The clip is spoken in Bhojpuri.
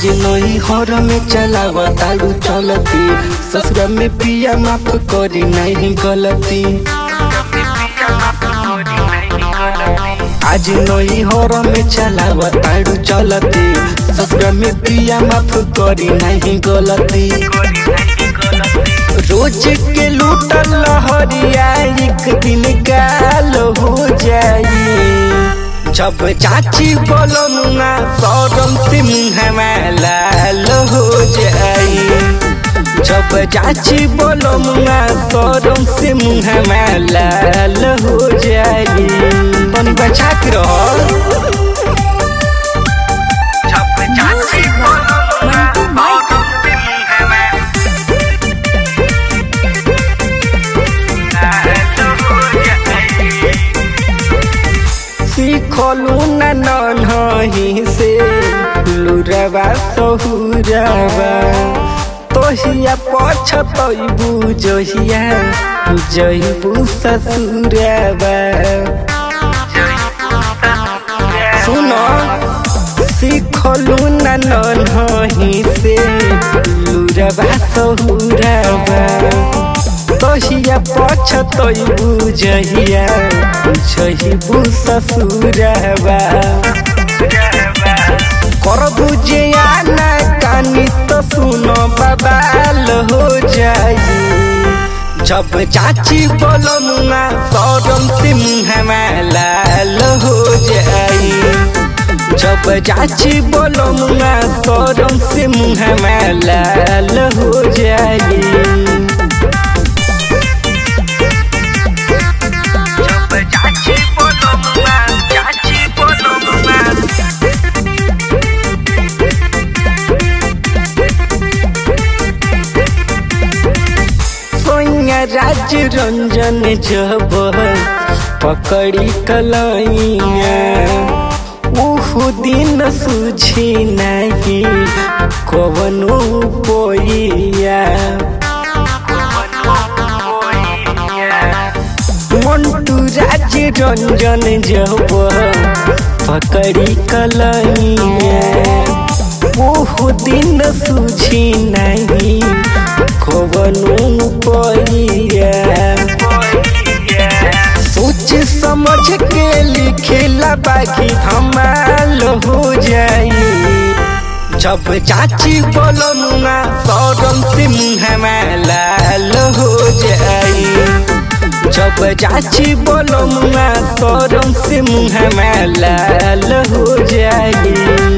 आज नई हर में चलावा तारू चलती, ससुरा में पिया माफ करी नहीं गलती। आज नई हर में चलावा तारू चलती, ससुरा में पिया माफ करी नहीं गलती। रोज के लूटल लहरिया एक दिन गाल हो जाई। जब चाची बोलमुना सौरम से मुँह लाल हो जाई। जब चाची बोलमुना सौरम से मुँह लाल हो जाई। बन बचा के रहो। सीखलू नही से लुरवा सहुरवा, तोहिया पछतैबू जहिया जइबू ससुरवा। सुनो सीखलू नही से लुरवा सहुरवा, तोहिया पछतैबू जहिया जइबू ससुरवा। करबू जे आना कानी तो सुनो बबाल हो जाई। जब चाची बोलमुना सौरम से मुँह लाल हो जाई। जब चाची बोलमुना सौरम से मुँह लाल हो जाई। राज रंजन जब पकड़ी कलाइया, उहु दिन सूझी नहीं कवनो पोइया। मंटू राज रंजन जब पकड़ी कलाइया, उहु दिन सूझी नहीं कवनो पोइया। सोच समझ के लिखेला बाकी धमाल हो जाई। जब चाची बोलमुना सौरम से मुँह लाल हो जाई। जब चाची बोलमुना सौरम से मुँह लाल हो जाई।